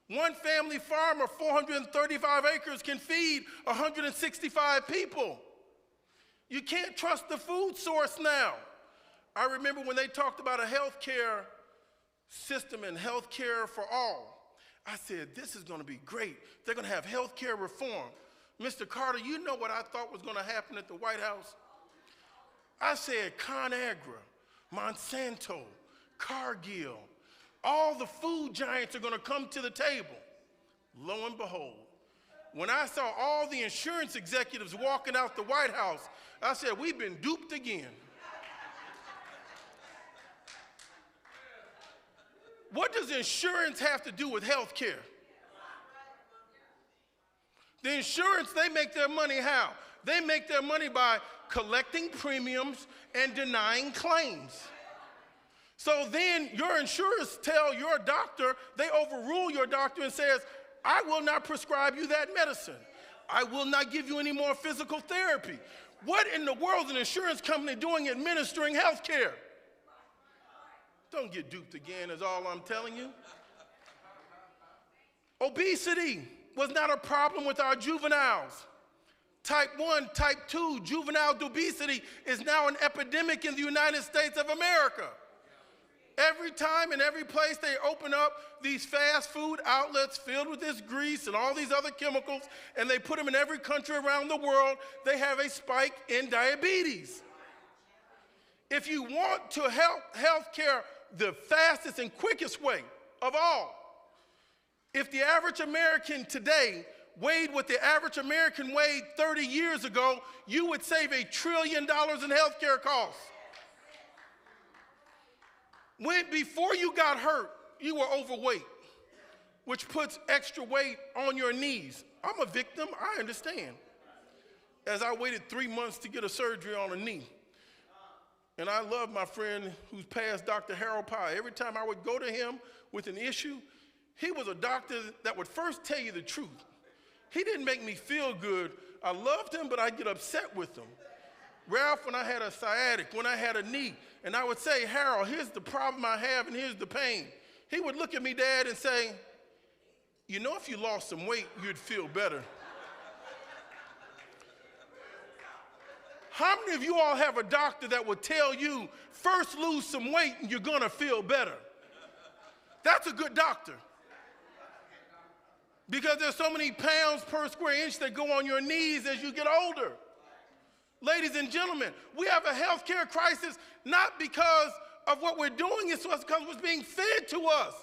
One family farm of 435 acres can feed 165 people. You can't trust the food source now. I remember when they talked about a health care system and health care for all. I said, this is going to be great. They're going to have health care reform. Mr. Carter, you know what I thought was going to happen at the White House? I said ConAgra, Monsanto, Cargill, all the food giants are going to come to the table. Lo and behold, when I saw all the insurance executives walking out the White House, I said, we've been duped again. What does insurance have to do with health care? The insurance, they make their money how? They make their money by collecting premiums and denying claims. So then your insurers tell your doctor, they overrule your doctor and says, I will not prescribe you that medicine. I will not give you any more physical therapy. What in the world is an insurance company doing administering health care? Don't get duped again is all I'm telling you. Obesity was not a problem with our juveniles. Type 1, type 2, juvenile obesity is now an epidemic in the United States of America. Every time and every place they open up these fast food outlets filled with this grease and all these other chemicals, and they put them in every country around the world, they have a spike in diabetes. If you want to help healthcare the fastest and quickest way of all, if the average American today weighed what the average American weighed 30 years ago, you would save $1 trillion in healthcare costs. Before you got hurt, you were overweight, which puts extra weight on your knees. I'm a victim, I understand. As I waited 3 months to get a surgery on a knee. And I love my friend who's passed, Dr. Harold Pye. Every time I would go to him with an issue, he was a doctor that would first tell you the truth. He didn't make me feel good. I loved him, but I'd get upset with him. Ralph, when I had a sciatic, when I had a knee, and I would say, Harold, here's the problem I have and here's the pain. He would look at me, Dad, and say, you know, if you lost some weight, you'd feel better. How many of you all have a doctor that would tell you, first lose some weight and you're gonna feel better? That's a good doctor. Because there's so many pounds per square inch that go on your knees as you get older. Ladies and gentlemen, we have a healthcare crisis not because of what we're doing, it's because what's being fed to us.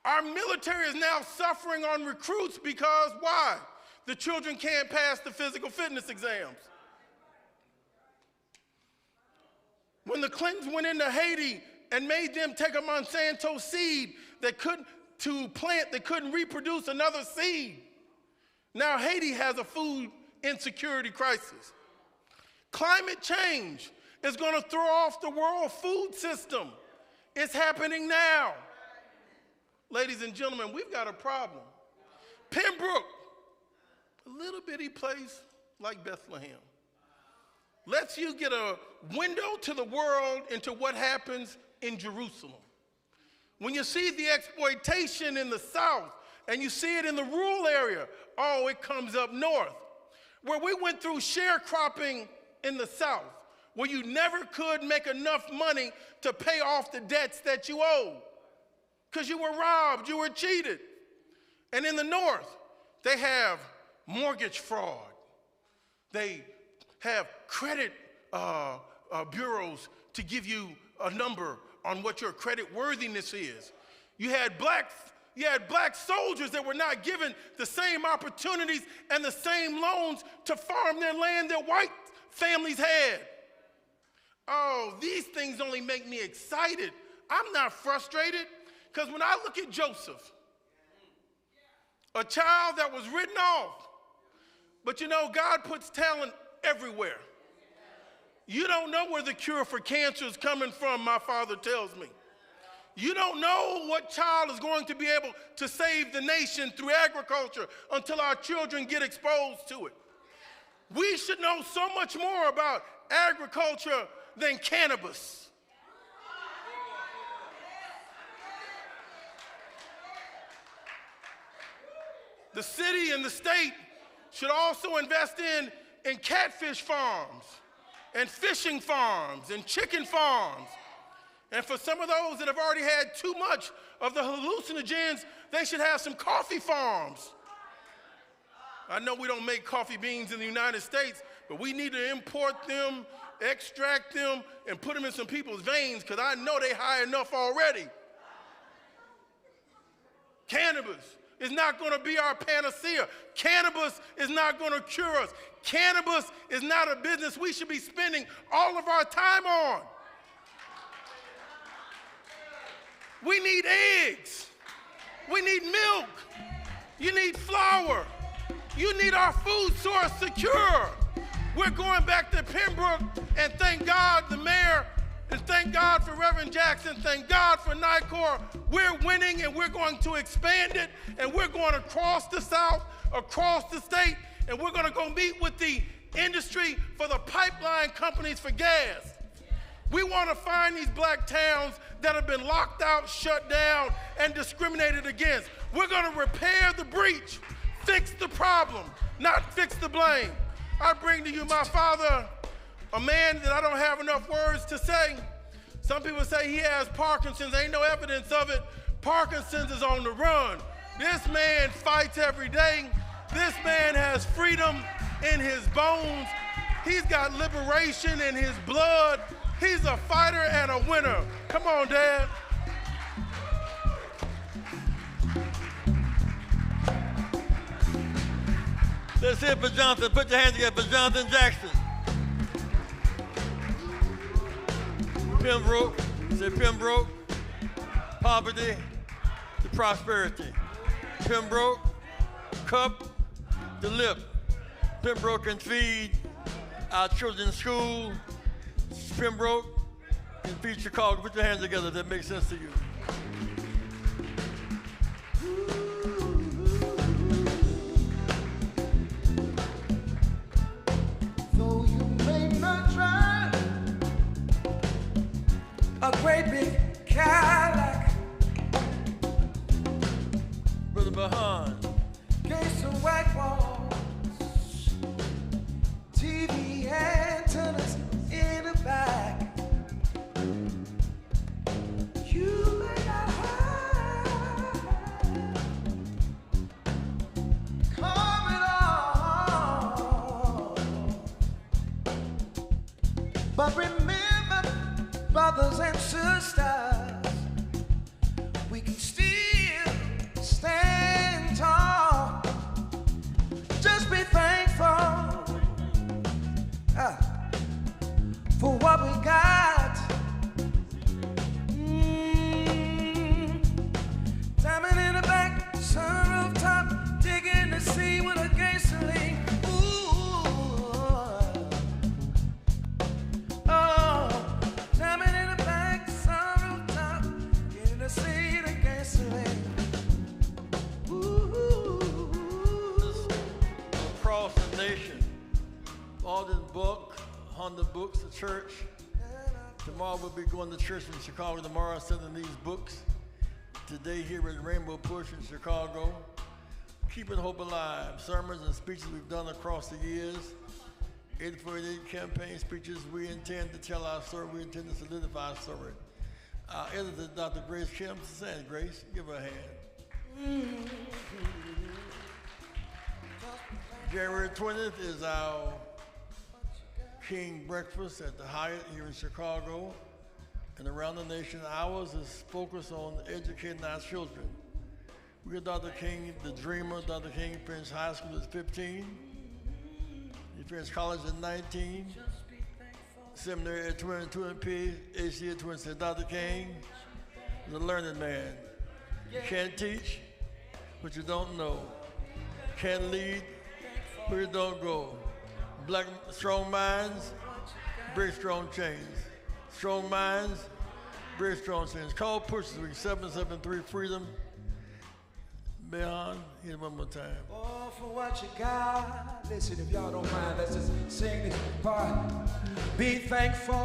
Our military is now suffering on recruits because why? The children can't pass the physical fitness exams. When the Clintons went into Haiti and made them take a Monsanto seed to plant that couldn't reproduce another seed, now Haiti has a food insecurity crisis. Climate change is going to throw off the world food system. It's happening now. Ladies and gentlemen, we've got a problem. Pembroke, a little bitty place like Bethlehem, lets you get a window to the world into what happens in Jerusalem. When you see the exploitation in the South and you see it in the rural area, oh, it comes up north. Where we went through sharecropping in the South, where you never could make enough money to pay off the debts that you owed because you were robbed, you were cheated. And in the North, they have mortgage fraud. They have credit bureaus to give you a number on what your credit worthiness is. You had black soldiers that were not given the same opportunities and the same loans to farm their land that white families had. Oh, these things only make me excited. I'm not frustrated because when I look at Joseph, a child that was written off, but you know, God puts talent everywhere. You don't know where the cure for cancer is coming from, my father tells me. You don't know what child is going to be able to save the nation through agriculture until our children get exposed to it. We should know so much more about agriculture than cannabis. The city and the state should also invest in catfish farms and fishing farms and chicken farms. And for some of those that have already had too much of the hallucinogens, they should have some coffee farms. I know we don't make coffee beans in the United States, but we need to import them, extract them, and put them in some people's veins because I know they're high enough already. Cannabis is not going to be our panacea. Cannabis is not going to cure us. Cannabis is not a business we should be spending all of our time on. We need eggs. We need milk. You need flour. You need our food source secure. We're going back to Pembroke, and thank God the mayor, and thank God for Reverend Jackson, thank God for NICOR. We're winning, and we're going to expand it, and we're going across the South, across the state, and we're going to go meet with the industry for the pipeline companies for gas. We want to find these black towns that have been locked out, shut down, and discriminated against. We're going to repair the breach Fix the problem, not fix the blame. I bring to you my father, a man that I don't have enough words to say. Some people say he has Parkinson's. Ain't no evidence of it. Parkinson's is on the run. This man fights every day. This man has freedom in his bones. He's got liberation in his blood. He's a fighter and a winner. Come on, Dad. Let's hear it for Jonathan. Put your hands together for Jonathan Jackson. Pembroke, say Pembroke, poverty to prosperity. Pembroke, cup to lip. Pembroke can feed our children in school. Pembroke can feed Chicago. Put your hands together if that makes sense to you. Though you may not drive a great big Cadillac, Brother Bahan. gates of white walls, TV antennas in the back. You may not have come at all, but remember, brothers and sisters, we can still stand tall. Just be thankful for what we got. Diamond in the back, sunroof top, digging the sea with a gasoline. Ooh, oh, diamond in the back, sunroof top, digging the sea with a gasoline. Ooh. Across the nation, all this book, 100 books, the church. Tomorrow we'll be going to church in Chicago tomorrow, selling these books. Today here at Rainbow Push in Chicago. Keeping hope alive. Sermons and speeches we've done across the years. 848 campaign speeches. We intend to tell our story. We intend to solidify our story. Our editor, Dr. Grace Kim. Say, Grace, give her a hand. January 20th is our King Breakfast at the Hyatt here in Chicago and around the nation. Ours is focused on educating our children. We got Dr. King, the dreamer. Dr. King finished high school at 15. He finished college at 19. Seminary at 22 and PhD at 20. Said Dr. King is a learned man. You can't teach what you don't know. Can't lead where you don't go. Black strong minds break strong chains. Strong minds break strong chains. Call Push this week, 773 Freedom. Behan, hit it one more time. Oh, for what you got. Listen, if y'all don't mind, let's just sing this part. Be thankful.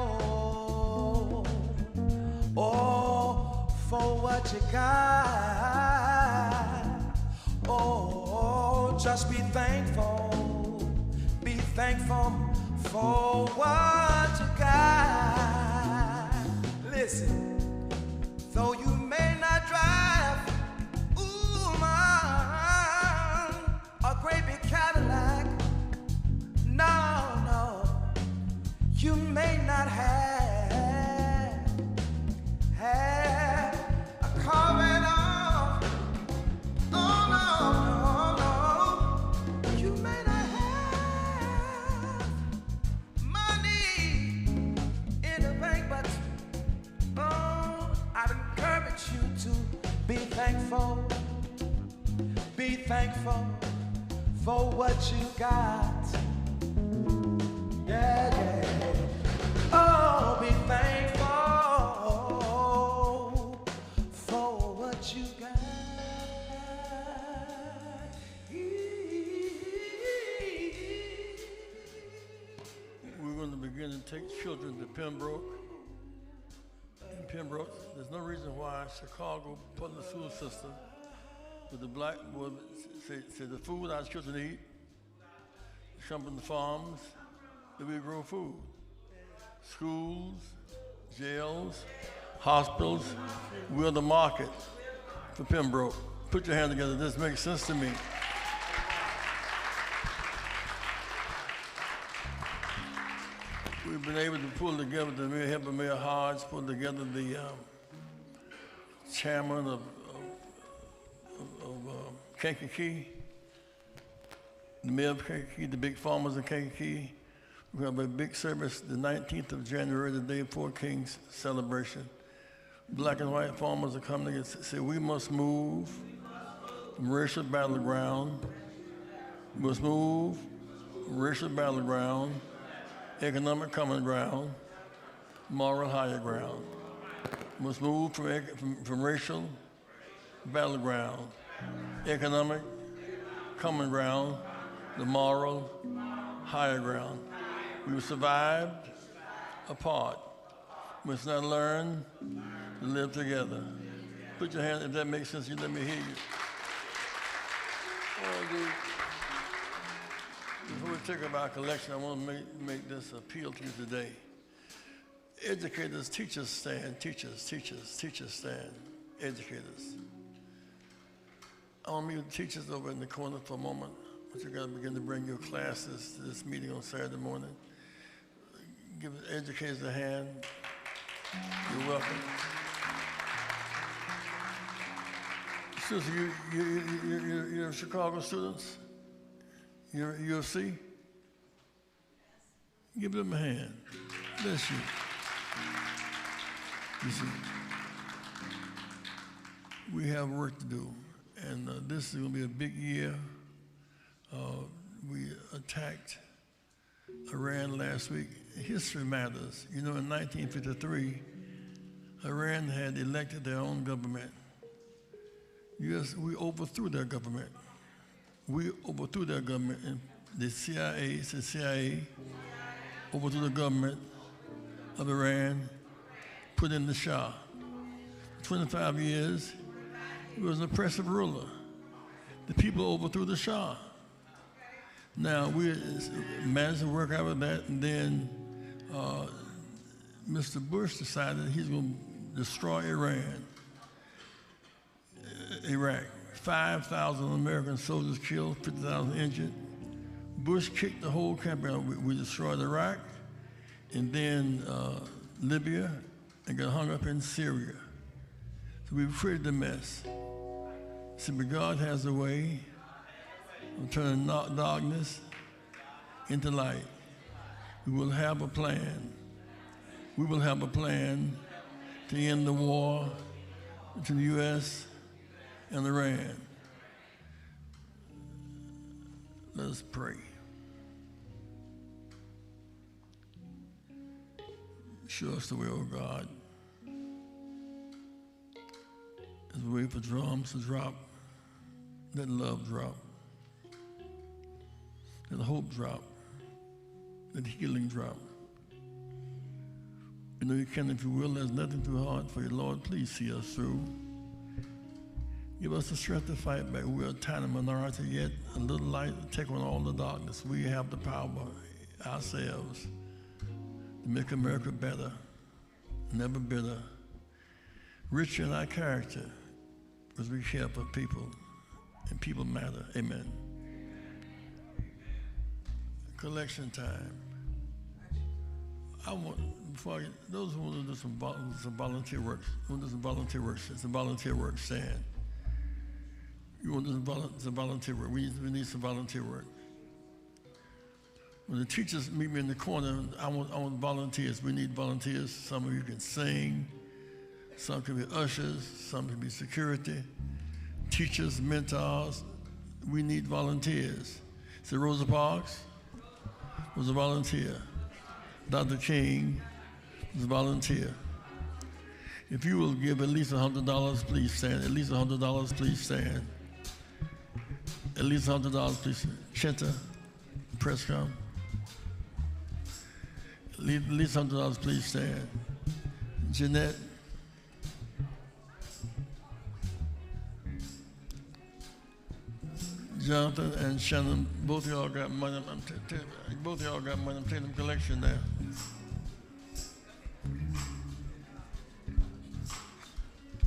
Oh, for what you got. Oh, just be thankful. Be thankful for what you got. Listen, though you may not drive, a great big Cadillac. No, no, you may not have a car at all. Oh, no, no, no, you may not have money in the bank, but oh, I'd encourage you to be thankful. Be thankful for what you got. Yeah, yeah. Oh, be thankful for what you got. We're going to begin to take children to Pembroke. In Pembroke, there's no reason why Chicago public school system With the black, say the food our children eat, come from the farms that we grow food. Schools, jails, hospitals, we're the market for Pembroke. Put your hand together, this makes sense to me. We've been able to pull together, the Mayor, help Mayor Hodge pull together the chairman of Kankakee, the mayor of Kankakee, the big farmers of Kankakee. We have a big service the 19th of January, the day before King's celebration. Black and white farmers are coming together and say, we must move from racial battleground. We must move from racial battleground, economic common ground, moral higher ground. We must move from racial battleground, economic common ground, the moral higher ground. We survived apart. We must not learn to live together. Put your hand, if that makes sense, you let me hear you. Before we take up our collection, I want to make this appeal to you today. Educators, teachers stand, teachers stand, educators. I want to meet with teachers over in the corner for a moment, but you got to begin to bring your classes to this meeting on Saturday morning. Give educators a hand. You're welcome. Students, you're Chicago students? You're UFC? Give them a hand. Bless you. You see, we have work to do, and this is going to be a big year. We attacked Iran last week. History matters. You know, in 1953, Iran had elected their own government. Yes, we overthrew their government. We overthrew their government, and the CIA overthrew the government of Iran, put in the Shah. 25 years, he was an oppressive ruler. The people overthrew the Shah. Now, we managed to work out with that, and then Mr. Bush decided he's going to destroy Iraq. 5,000 American soldiers killed, 50,000 injured. Bush kicked the whole country out. We destroyed Iraq, and then Libya, and got hung up in Syria. So we created the mess. See, but God has a way of turning darkness into light. We will have a plan. We will have a plan to end the war between the U.S. and Iran. Let us pray. Show us the way, oh God. As we wait for drums to drop, let love drop. Let hope drop. Let healing drop. You know you can if you will. There's nothing too hard for you, Lord. Please see us through. Give us the strength to fight back. We're a tiny minority, yet a little light to take on all the darkness. We have the power ourselves to make America better, never bitter, richer in our character, because we care for people, and people matter. Amen. Collection time. I want, before I get, those who want to do some volunteer work, it's a volunteer work, stand. You want to do some volunteer work, we need some volunteer work. When the teachers meet me in the corner, I want volunteers. We need volunteers. Some of you can sing, some can be ushers, some can be security, teachers, mentors. We need volunteers. So Rosa Parks was a volunteer. Dr. King was a volunteer. If you will give at least $100, please stand. At least $100, please stand. At least $100, please. Chenta, Prescom. At least $100, please stand. Jeanette. Jonathan and Shannon, both of y'all got money. Both of y'all got money. I'm taking them collection there.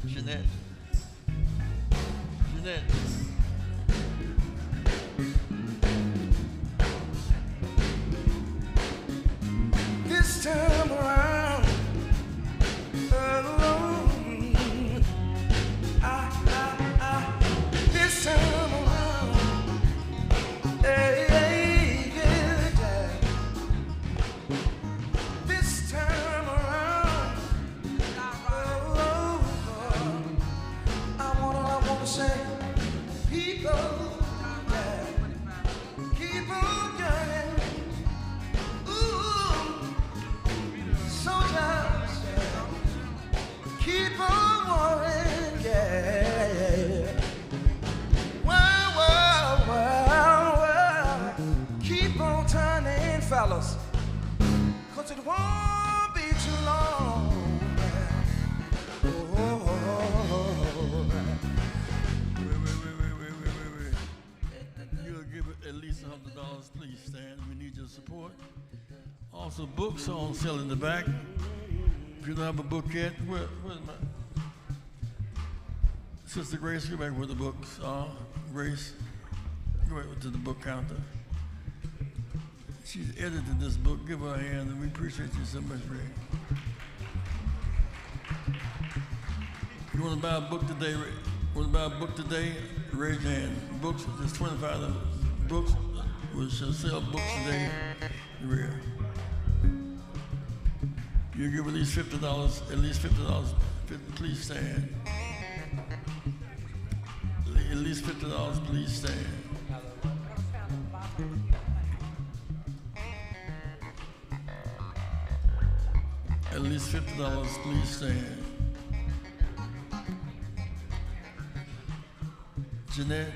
Jeanette. This time around, alone. This time around, yeah. This time around, I wanna say, people, yeah, keep on yearning. Soldiers, keep on warring, yeah. Well, keep on turning, fellas, 'cause it won't be too long. Wait. You'll give it at least $100, please, Stan. We need your support. Also, books are on sale in the back. If you don't have a book yet, where's my Sister Grace? Go back with the books. Grace, go back to the book counter. She's edited this book. Give her a hand, and we appreciate you so much, Ray. You want to buy a book today? Want to buy a book today? Raise your hand. Books, there's 25 books. We shall sell books today. Real. You give at least $50. At least $50. Please stand. At least $50. Please stand. At least $50. Please stand. Jeanette.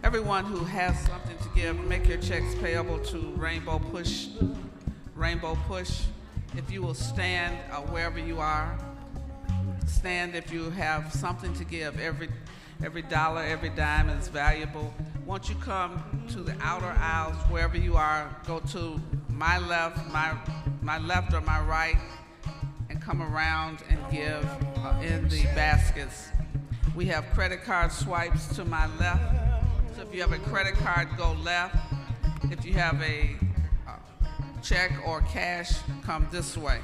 Everyone who has something to give, make your checks payable to Rainbow Push. Rainbow Push. If you will stand wherever you are, stand if you have something to give. Every dollar, every dime is valuable. Once you come to the outer aisles, wherever you are, go to my left, my left or my right, and come around and give in the baskets. We have credit card swipes to my left. So if you have a credit card, go left. If you have a check or cash, come this way.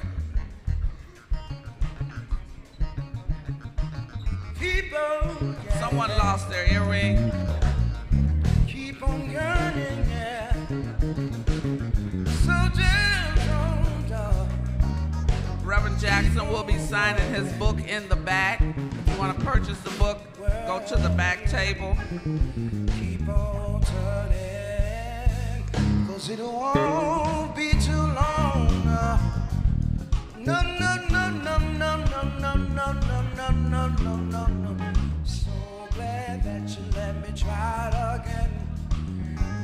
Keep on, yeah. Someone lost their earring. Keep on yearning, yeah. Soldiers on top. Reverend Jackson will be signing his book in the back. If you want to purchase the book, go to the back table. Keep on turning, 'cause it won't be too long. No. So glad that you let me try it again.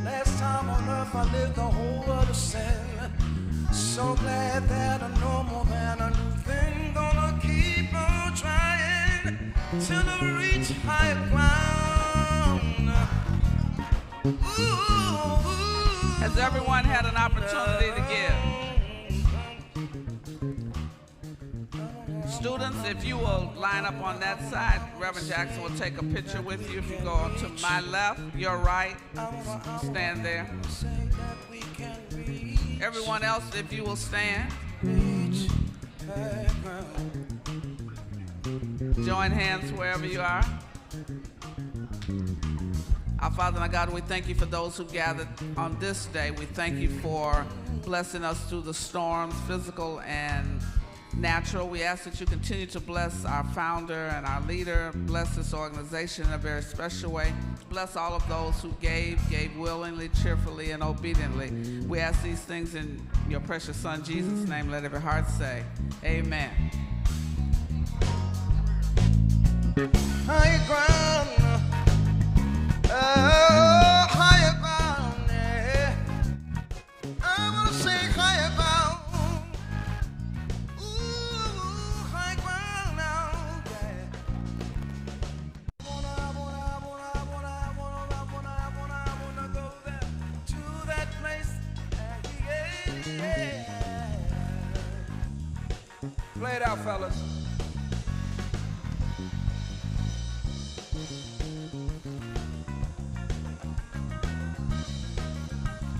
Last time on earth I lived a whole world of sin. So glad that I know more than a new thing. Gonna keep on trying till I reach higher ground. Ooh. Has everyone had an opportunity to give? Students, if you will line up on that side, Reverend Jackson will take a picture with you. If you go to my left, your right, stand there. Everyone else, if you will stand. Join hands wherever you are. Our Father and our God, we thank you for those who gathered on this day. We thank you for blessing us through the storms, physical and natural. We ask that you continue to bless our founder and our leader. Bless this organization in a very special way. Bless all of those who gave willingly, cheerfully, and obediently. We ask these things in your precious Son, Jesus' name. Let every heart say, amen. Higher ground. Play it out, fellas.